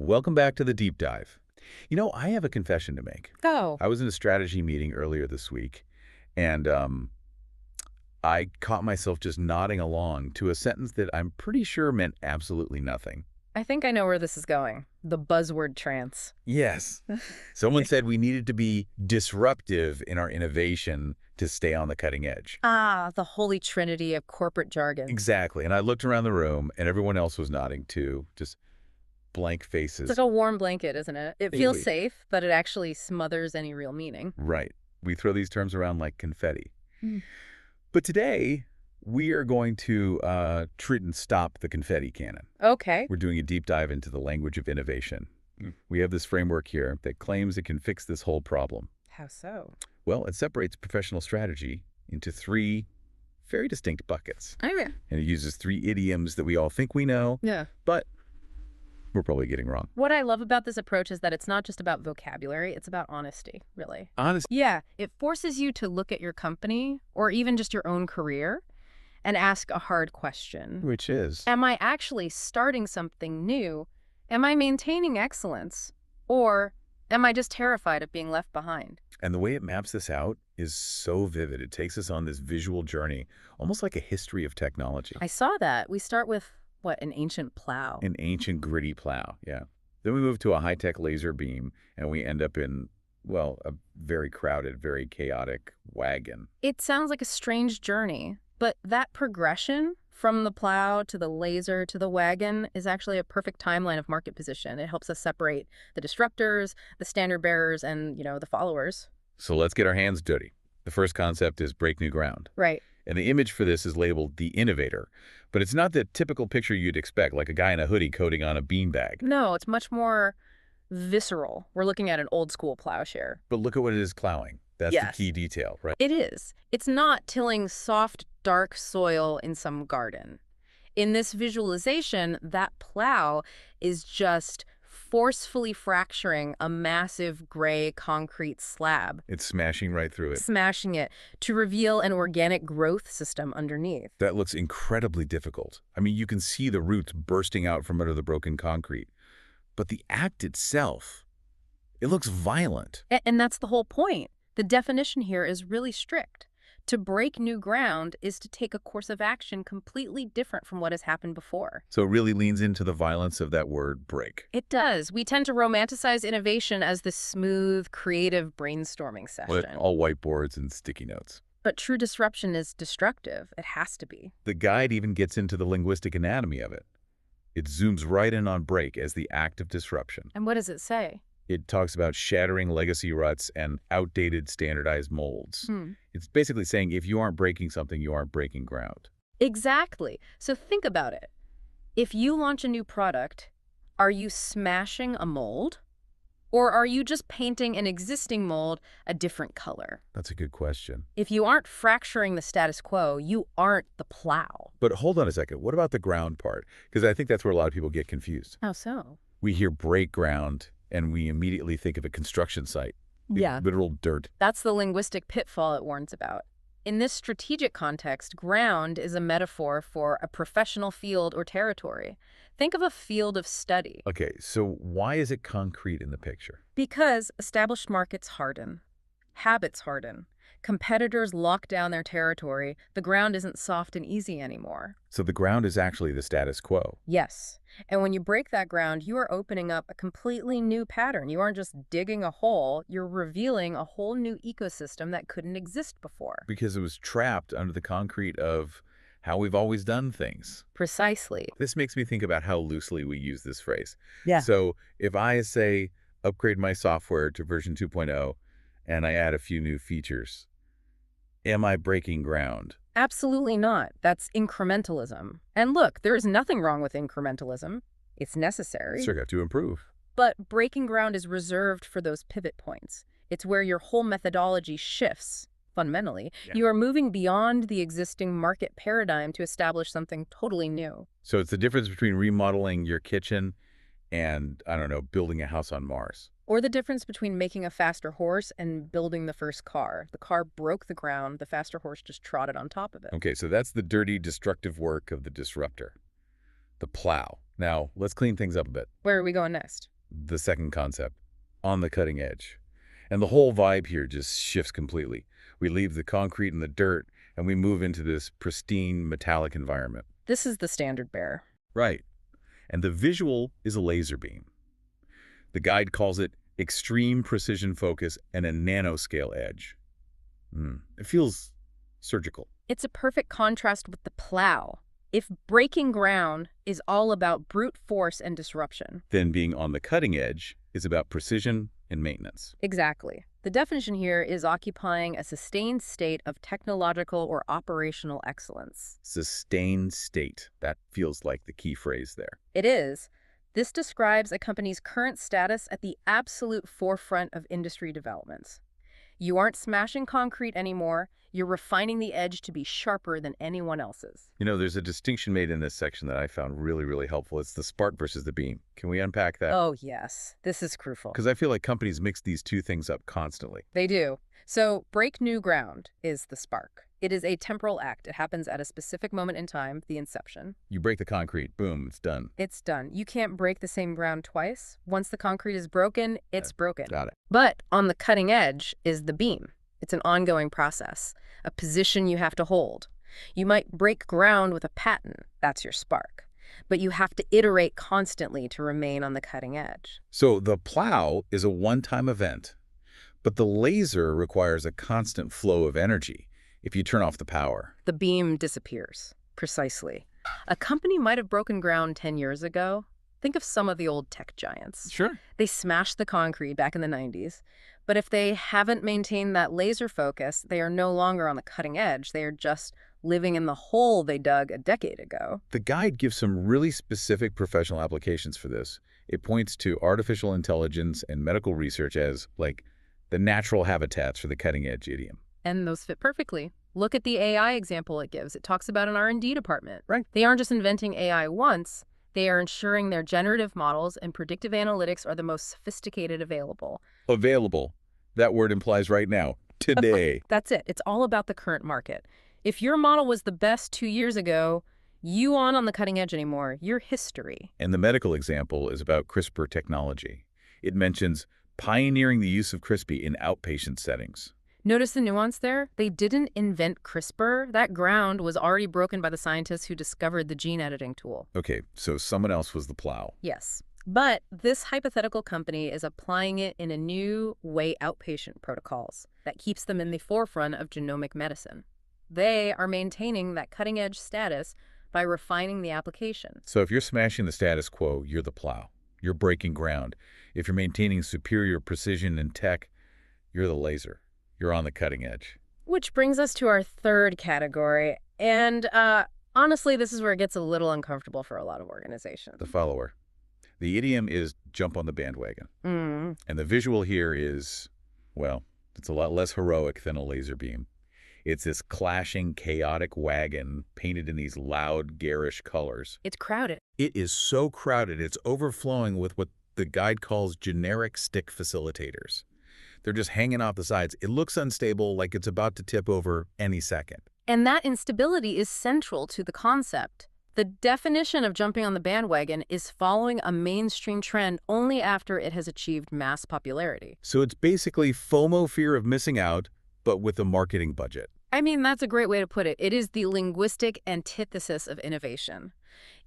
Welcome back to the deep dive. I have a confession to make. Oh, I was in a strategy meeting earlier this week, and I caught myself just nodding along to a sentence that I'm pretty sure meant absolutely nothing. I think I know where this is going. The buzzword trance. Yes. Someone said we needed to be disruptive in our innovation to stay on the cutting edge. Ah, the holy trinity of corporate jargon. Exactly. And I looked around the room, and everyone else was nodding too, just blank It's like faces. a warm blanket, isn't it? It Hey, feels wait. safe, but it actually smothers any real meaning. Right. We throw these terms around like confetti. Mm. But today, we are going to treat and stop the confetti cannon. Okay. We're doing a deep dive into the language of innovation. We have this framework here that claims it can fix this whole problem. How so? Well, it separates professional strategy into three very distinct buckets. Oh, yeah. And it uses three idioms that we all think we know, Yeah. but we're probably getting wrong. What I love about this approach is that it's not just about vocabulary, it's about honesty, really. Honest. Yeah, it forces you to look at your company or even just your own career and ask a hard question. Which is? Am I actually starting something new? Am I maintaining excellence? Or am I just terrified of being left behind? And the way it maps this out is so vivid. It takes us on this visual journey, almost like a history of technology. I saw that. We start with, what, an ancient plow? An ancient gritty plow, yeah. Then we move to a high-tech laser beam, and we end up in, well, a very crowded, very chaotic wagon. It sounds like a strange journey, but that progression from the plow to the laser to the wagon is actually a perfect timeline of market position. It helps us separate the disruptors, the standard bearers, and, the followers. So let's get our hands dirty. The first concept is break new ground. Right. And the image for this is labeled the innovator. But it's not the typical picture you'd expect, like a guy in a hoodie coding on a beanbag. No, it's much more visceral. We're looking at an old school plowshare. But look at what it is plowing. That's Yes. the key detail, right? It is. It's not tilling soft, dark soil in some garden. In this visualization, that plow is just forcefully fracturing a massive gray concrete slab, It's smashing right through it. smashing it to reveal an organic growth system underneath. That looks incredibly difficult. I mean, you can see the roots bursting out from under the broken concrete. But the act itself, it looks violent. And that's the whole point. The definition here is really strict. To break new ground is to take a course of action completely different from what has happened before. So it really leans into the violence of that word break. It does. We tend to romanticize innovation as this smooth, creative brainstorming With session. all whiteboards and sticky notes. But true disruption is destructive. It has to be. The guide even gets into the linguistic anatomy of it. It zooms right in on break as the act of disruption. And what does it say? It talks about shattering legacy ruts and outdated standardized molds. It's basically saying if you aren't breaking something, you aren't breaking ground. Exactly. So think about it. If you launch a new product, are you smashing a mold? Or are you just painting an existing mold a different color? That's a good question. If you aren't fracturing the status quo, you aren't the plow. But hold on a second. What about the ground part? Because I think that's where a lot of people get confused. How so? We hear break ground, and we immediately think of a construction site. Literal dirt. That's the linguistic pitfall it warns about. In this strategic context, ground is a metaphor for a professional field or territory. Think of a field of study. Okay, so why is it concrete in the picture? Because established markets harden, habits harden, competitors lock down their territory, the ground isn't soft and easy anymore. So the ground is actually the status quo. Yes. And when you break that ground, you are opening up a completely new pattern. You aren't just digging a hole, you're revealing a whole new ecosystem that couldn't exist before. Because it was trapped under the concrete of how we've always done things. Precisely. This makes me think about how loosely we use this phrase. Yeah. So if I say, upgrade my software to version 2.0, and I add a few new features, am I breaking ground? Absolutely not. That's incrementalism. And look, there is nothing wrong with incrementalism. It's necessary. Sure, got to improve. But breaking ground is reserved for those pivot points. It's where your whole methodology shifts, fundamentally. Yeah. You are moving beyond the existing market paradigm to establish something totally new. So it's the difference between remodeling your kitchen and, I don't know, building a house on Mars. Or the difference between making a faster horse and building the first car. The car broke the ground, the faster horse just trotted on top of it. Okay, so that's the dirty, destructive work of the disruptor, the plow. Now, let's clean things up a bit. Where are we going next? The second concept, on the cutting edge. And the whole vibe here just shifts completely. We leave the concrete and the dirt, and we move into this pristine metallic environment. This is the standard bearer. Right. And the visual is a laser beam. The guide calls it extreme precision focus and a nanoscale edge. It feels surgical. It's a perfect contrast with the plow. If breaking ground is all about brute force and disruption. Then being on the cutting edge is about precision and maintenance. Exactly. The definition here is occupying a sustained state of technological or operational excellence. Sustained state. That feels like the key phrase there. It is. This describes a company's current status at the absolute forefront of industry developments. You aren't smashing concrete anymore. You're refining the edge to be sharper than anyone else's. You know, there's a distinction made in this section that I found really, really helpful. It's the spark versus the beam. Can we unpack that? Oh, yes. This is crucial. Because I feel like companies mix these two things up constantly. They do. So, break new ground is the spark. It is a temporal act. It happens at a specific moment in time, the inception. You break the concrete, boom, it's done. It's done. You can't break the same ground twice. Once the concrete is broken, it's broken. Got it. But on the cutting edge is the beam. It's an ongoing process, a position you have to hold. You might break ground with a patent. That's your spark. But you have to iterate constantly to remain on the cutting edge. So the plow is a one-time event, but the laser requires a constant flow of energy. If you turn off the power, The beam disappears. Precisely. A company might have broken ground 10 years ago. Think of some of the old tech giants. sure. They smashed the concrete back in the 90s. But if they haven't maintained that laser focus, they are no longer on the cutting edge. They are just living in the hole they dug a decade ago. The guide gives some really specific professional applications for this. It points to artificial intelligence and medical research as, like, the natural habitats for the cutting-edge idiom. And those fit perfectly. Look at the AI example it gives. It talks about an R&D department. Right. They aren't just inventing AI once. They are ensuring their generative models and predictive analytics are the most sophisticated available. Available. That word implies right now, today. That's it. It's all about the current market. If your model was the best 2 years ago, you aren't on the cutting edge anymore. You're history. And the medical example is about CRISPR technology. It mentions pioneering the use of CRISPR in outpatient settings. Notice the nuance there? They didn't invent CRISPR. That ground was already broken by the scientists who discovered the gene editing tool. Okay, so someone else was the plow. Yes. But this hypothetical company is applying it in a new way outpatient protocols that keeps them in the forefront of genomic medicine. They are maintaining that cutting-edge status by refining the application. So if you're smashing the status quo, you're the plow. You're breaking ground. If you're maintaining superior precision and tech, you're the laser. You're on the cutting edge. Which brings us to our third category. And honestly, this is where it gets a little uncomfortable for a lot of organizations. The follower. The idiom is jump on the bandwagon. Mm. And the visual here is, well, it's a lot less heroic than a laser beam. It's this clashing, chaotic wagon painted in these loud, garish colors. It's crowded. It is so crowded, it's overflowing with what the guide calls generic stick facilitators. They're just hanging off the sides. It looks unstable, like it's about to tip over any second. And that instability is central to the concept. The definition of jumping on the bandwagon is following a mainstream trend only after it has achieved mass popularity. So it's basically FOMO, fear of missing out, but with a marketing budget. I mean, that's a great way to put it. It is the linguistic antithesis of innovation.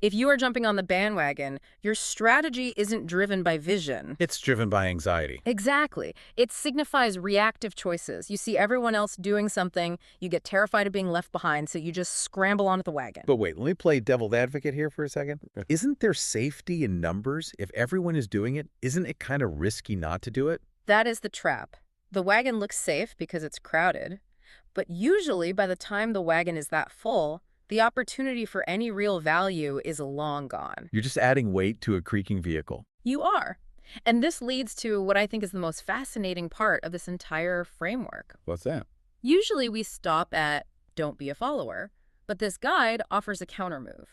If you are jumping on the bandwagon, your strategy isn't driven by vision. It's driven by anxiety. Exactly. It signifies reactive choices. You see everyone else doing something, you get terrified of being left behind, so you just scramble onto the wagon. But wait, let me play devil's advocate here for a second. Isn't there safety in numbers? If everyone is doing it, isn't it kind of risky not to do it? That is the trap. The wagon looks safe because it's crowded, but usually by the time the wagon is that full, the opportunity for any real value is long gone. You're just adding weight to a creaking vehicle. You are. And this leads to what I think is the most fascinating part of this entire framework. What's that? Usually we stop at don't be a follower, but this guide offers a countermove.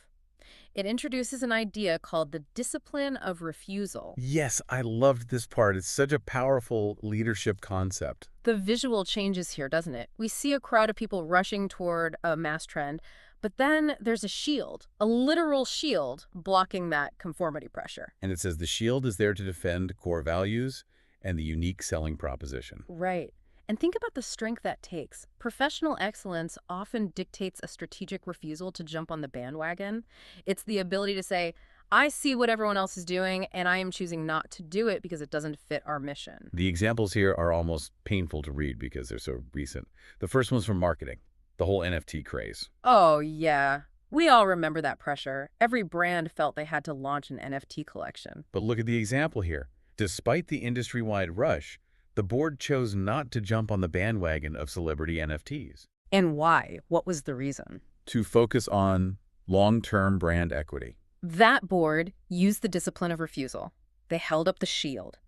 It introduces an idea called the discipline of refusal. Yes, I loved this part. It's such a powerful leadership concept. The visual changes here, doesn't it? We see a crowd of people rushing toward a mass trend, But then there's a shield, a literal shield, blocking that conformity pressure. And it says the shield is there to defend core values and the unique selling proposition. Right. And think about the strength that takes. Professional excellence often dictates a strategic refusal to jump on the bandwagon. It's the ability to say, I see what everyone else is doing, and I am choosing not to do it because it doesn't fit our mission. The examples here are almost painful to read because they're so recent. The first one's from marketing, the whole NFT craze. Oh, yeah. We all remember that pressure. Every brand felt they had to launch an NFT collection. But look at the example here. Despite the industry-wide rush, the board chose not to jump on the bandwagon of celebrity NFTs. And why? What was the reason? To focus on long-term brand equity. That board used the discipline of refusal. They held up the shield.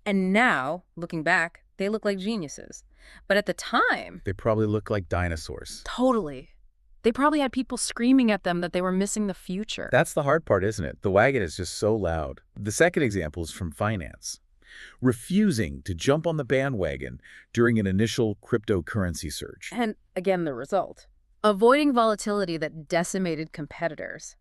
And now, looking back, they look like geniuses. But at the time... They probably look like dinosaurs. Totally. They probably had people screaming at them that they were missing the future. That's the hard part, isn't it? The wagon is just so loud. The second example is from finance. Refusing to jump on the bandwagon during an initial cryptocurrency surge. And again, the result. Avoiding volatility that decimated competitors.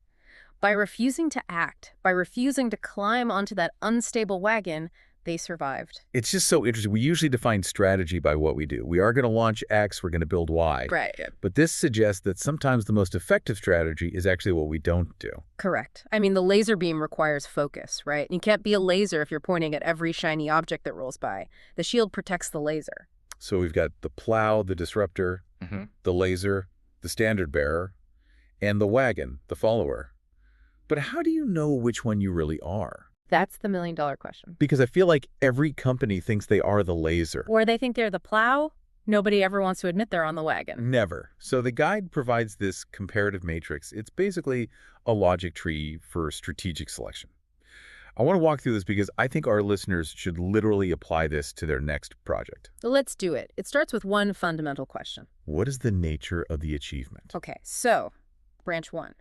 By refusing to act, by refusing to climb onto that unstable wagon, they survived. It's just so interesting. We usually define strategy by what we do. We are going to launch X, we're going to build Y. Right. But this suggests that sometimes the most effective strategy is actually what we don't do. Correct. I mean, the laser beam requires focus, right? You can't be a laser if you're pointing at every shiny object that rolls by. The shield protects the laser. So we've got the plow, the disruptor, the laser, the standard bearer, and the wagon, the follower. But how do you know which one you really are? That's the million-dollar question. Because I feel like every company thinks they are the laser. Or they think they're the plow. Nobody ever wants to admit they're on the wagon. Never. So the guide provides this comparative matrix. It's basically a logic tree for strategic selection. I want to walk through this because I think our listeners should literally apply this to their next project. Let's do it. It starts with one fundamental question. What is the nature of the achievement? Okay, so branch one.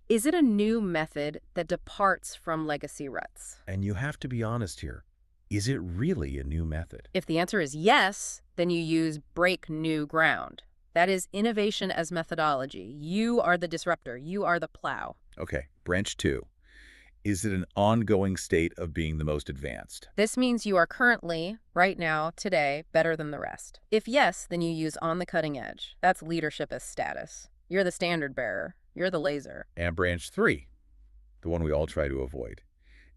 Is it a new method that departs from legacy ruts? And you have to be honest here. Is it really a new method? If the answer is yes, then you use break new ground. That is innovation as methodology. You are the disruptor. You are the plow. Okay, branch two. Is it an ongoing state of being the most advanced? This means you are currently, right now, today, better than the rest. If yes, then you use on the cutting edge. That's leadership as status. You're the standard bearer. You're the laser. And branch three, the one we all try to avoid.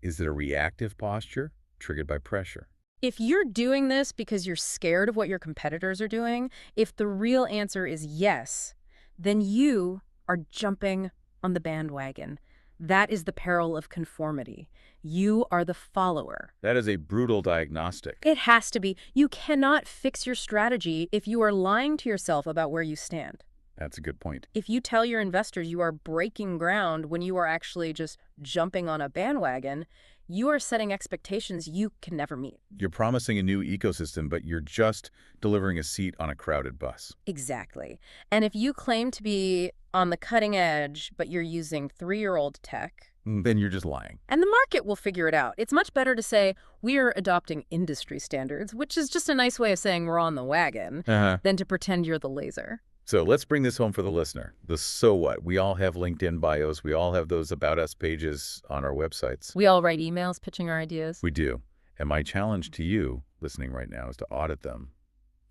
Is it a reactive posture triggered by pressure? If you're doing this because you're scared of what your competitors are doing, if the real answer is yes, then you are jumping on the bandwagon. That is the peril of conformity. You are the follower. That is a brutal diagnostic. It has to be. You cannot fix your strategy if you are lying to yourself about where you stand. That's a good point. If you tell your investors you are breaking ground when you are actually just jumping on a bandwagon, you are setting expectations you can never meet. You're promising a new ecosystem, but you're just delivering a seat on a crowded bus. Exactly. And if you claim to be on the cutting edge, but you're using 3-year-old tech, Then you're just lying. and the market will figure it out. It's much better to say we are adopting industry standards, which is just a nice way of saying we're on the wagon, than to pretend you're the laser. So let's bring this home for the listener. The so what? We all have LinkedIn bios. We all have those About Us pages on our websites. We all write emails pitching our ideas. We do. And my challenge to you listening right now is to audit them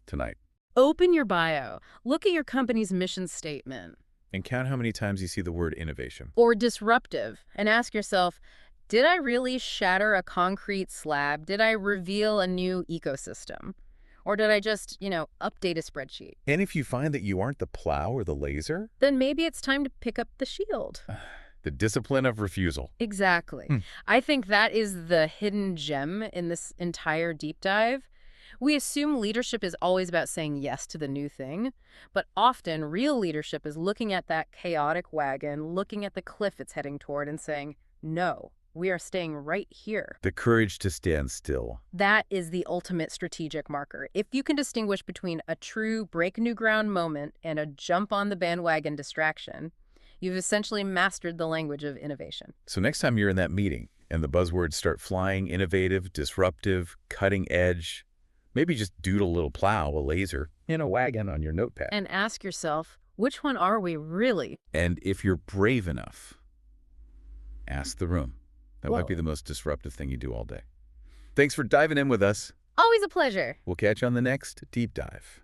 tonight. Open your bio. Look at your company's mission statement. And count how many times you see the word innovation. Or disruptive. And ask yourself, did I really shatter a concrete slab? Did I reveal a new ecosystem? Or did I just, update a spreadsheet? And if you find that you aren't the plow or the laser, Then maybe it's time to pick up the shield. the discipline of refusal. Exactly. I think that is the hidden gem in this entire deep dive. We assume leadership is always about saying yes to the new thing, but often real leadership is looking at that chaotic wagon, looking at the cliff it's heading toward and saying, no, we are staying right here. The courage to stand still. That is the ultimate strategic marker. If you can distinguish between a true break new ground moment and a jump on the bandwagon distraction, you've essentially mastered the language of innovation. So next time you're in that meeting and the buzzwords start flying, innovative, disruptive, cutting edge, maybe just doodle a little plow, a laser, in a wagon on your notepad. And ask yourself, Which one are we really? And if you're brave enough, ask the room. That might be Whoa. the most disruptive thing you do all day. Thanks for diving in with us. Always a pleasure. We'll catch you on the next Deep Dive.